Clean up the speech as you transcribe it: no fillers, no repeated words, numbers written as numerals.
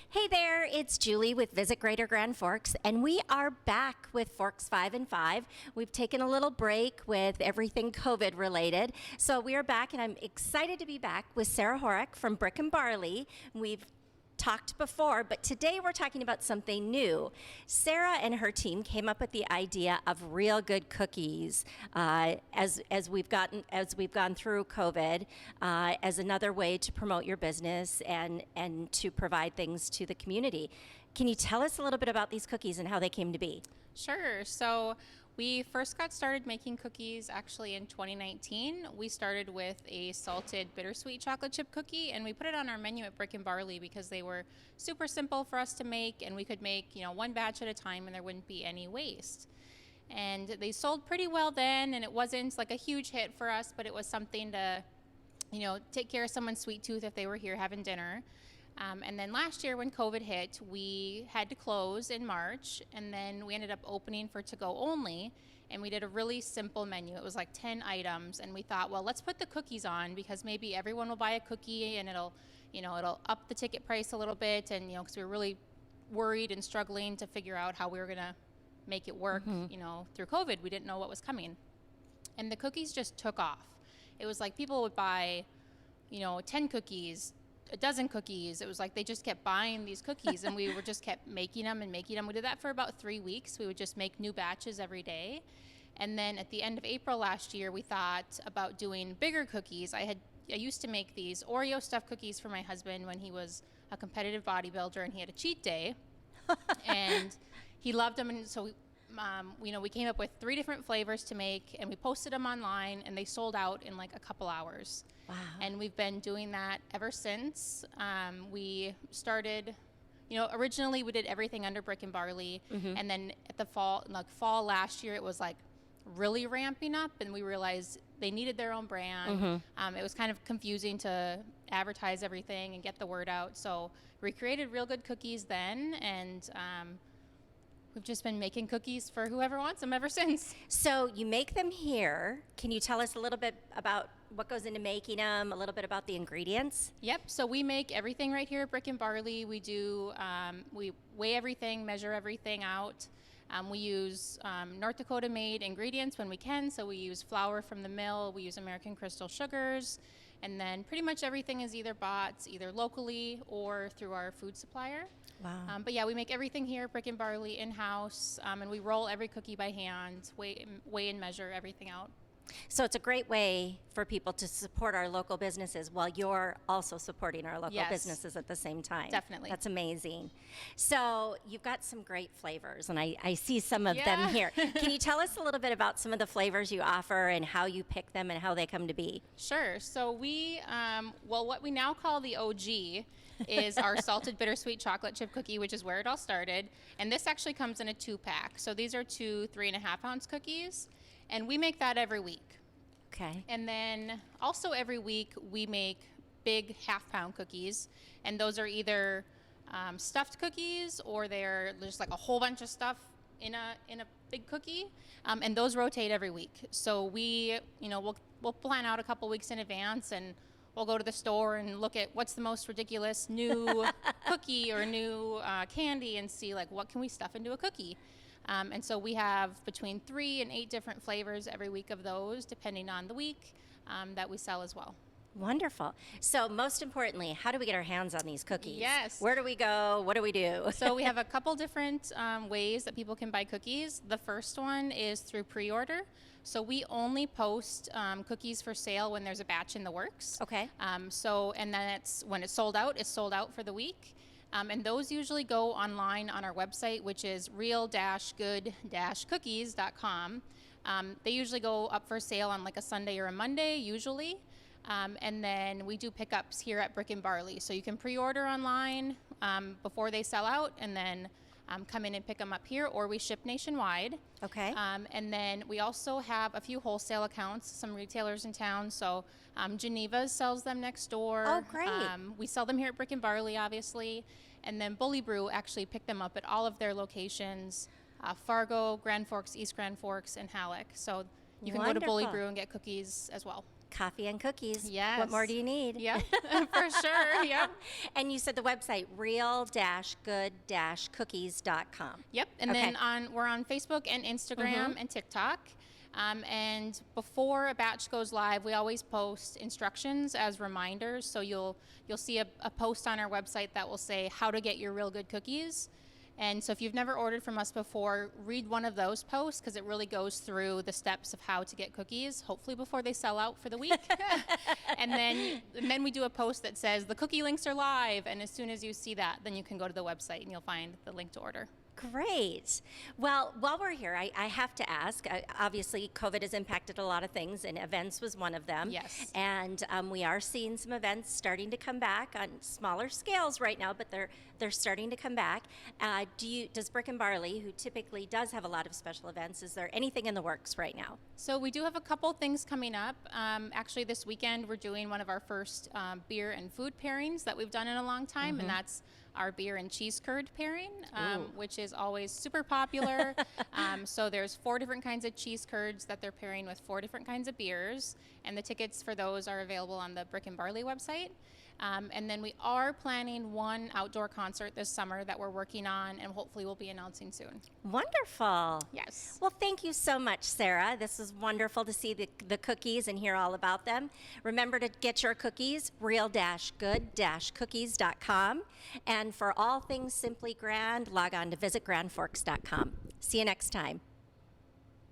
Hey there, it's Julie with Visit Greater Grand Forks, and we are back with Forks 5 and 5. We've taken a little break with everything COVID related, so we are back, and I'm excited to be back with Sarah Horak from Brick and Barley. We've talked before, but today we're talking about something new. Sarah and her team came up with the idea of real good cookies as we've gone through COVID as another way to promote your business and to provide things to the community. Can you tell us a little bit about these cookies and how they came to be? Sure. So we first got started making cookies actually in 2019. We started with a salted bittersweet chocolate chip cookie, and we put it on our menu at Brick and Barley because they were super simple for us to make, and we could make, one batch at a time and there wouldn't be any waste. And they sold pretty well then, and it wasn't like a huge hit for us, but it was something to, take care of someone's sweet tooth if they were here having dinner. And then last year when COVID hit, we had to close in March, and then we ended up opening for to-go only, and we did a really simple menu. It was like 10 items, and we thought, well, let's put the cookies on because maybe everyone will buy a cookie and it'll up the ticket price a little bit, and because we were really worried and struggling to figure out how we were gonna make it work, through COVID. We didn't know what was coming. And the cookies just took off. It was like people would buy, 10 cookies, a dozen cookies. It was like they just kept buying these cookies, and we were just kept making them and making them. We did that for about 3 weeks. We would just make new batches every day. And then at the end of April last year, we thought about doing bigger cookies. I used to make these Oreo stuffed cookies for my husband when he was a competitive bodybuilder and he had a cheat day. And he loved them, and so we came up with 3 different flavors to make, and we posted them online, and they sold out in like a couple hours. Wow. And we've been doing that ever since. We started, originally we did everything under Brick and Barley, and then at the fall last year, it was like really ramping up, and we realized they needed their own brand. It was kind of confusing to advertise everything and get the word out. So we created Real Good Cookies then, and we've just been making cookies for whoever wants them ever since. So you make them here. Can you tell us a little bit about what goes into making them, a little bit about the ingredients? Yep, so we make everything right here at Brick and Barley. We do, we weigh everything, measure everything out. We use North Dakota made ingredients when we can, so we use flour from the mill, we use American crystal sugars, and then pretty much everything is either bought either locally or through our food supplier. Wow. But yeah, we make everything here at Brick and Barley in-house, and we roll every cookie by hand, weigh and measure everything out. So it's a great way for people to support our local businesses while you're also supporting our local businesses at the same time. Definitely. That's amazing. So you've got some great flavors, and I see some of them here. Can you tell us a little bit about some of the flavors you offer and how you pick them and how they come to be? Sure. So we, what we now call the OG is our salted bittersweet chocolate chip cookie, which is where it all started. And this actually comes in a 2-pack. So these are 2 3.5-ounce cookies. And we make that every week. Okay. And then also every week we make big 1/2-pound cookies. And those are either stuffed cookies, or they're just like a whole bunch of stuff in a big cookie. And those rotate every week. So we, we'll plan out a couple weeks in advance, and we'll go to the store and look at what's the most ridiculous new cookie or new candy and see like what can we stuff into a cookie. And so we have between 3 and 8 different flavors every week of those, depending on the week, that we sell as well. Wonderful. So most importantly, how do we get our hands on these cookies? Yes. Where do we go? What do we do? So we have a couple different ways that people can buy cookies. The first one is through pre-order. So we only post cookies for sale when there's a batch in the works. Okay. And then when it's sold out for the week. And those usually go online on our website, which is real-good-cookies.com. They usually go up for sale on like a Sunday or a Monday, usually. And then we do pickups here at Brick and Barley. So you can pre-order online before they sell out, and then come in and pick them up here, or we ship nationwide. Okay. And then we also have a few wholesale accounts, some retailers in town. So Geneva's sells them next door. Oh, great. We sell them here at Brick and Barley, obviously. And then Bully Brew actually pick them up at all of their locations, Fargo, Grand Forks, East Grand Forks, and Halleck. So you can go to Bully Brew and get cookies as well. coffee and cookies. Yes. What more do you need? Yep, for sure. Yep. And you said the website, real-good-cookies.com. Yep. And Okay. then we're on Facebook and Instagram and TikTok. And before a batch goes live, we always post instructions as reminders. So you'll see a post on our website that will say how to get your real good cookies. And so if you've never ordered from us before, read one of those posts because it really goes through the steps of how to get cookies, hopefully before they sell out for the week. and then we do a post that says the cookie links are live. And as soon as you see that, then you can go to the website and you'll find the link to order. Great. Well, while we're here, I have to ask, obviously COVID has impacted a lot of things and events was one of them. Yes. And we are seeing some events starting to come back on smaller scales right now, but they're starting to come back. Does Brick and Barley, who typically does have a lot of special events, is there anything in the works right now? So we do have a couple things coming up. Actually, this weekend we're doing one of our first beer and food pairings that we've done in a long time, and that's our beer and cheese curd pairing, which is always super popular. So there's 4 different kinds of cheese curds that they're pairing with 4 different kinds of beers, and the tickets for those are available on the Brick and Barley website. And then we are planning one outdoor concert this summer that we're working on, and hopefully we'll be announcing soon. Wonderful. Yes. Well, thank you so much, Sarah. This is wonderful to see the cookies and hear all about them. Remember to get your cookies, real-good-cookies.com. And for all things Simply Grand, log on to visitgrandforks.com. See you next time.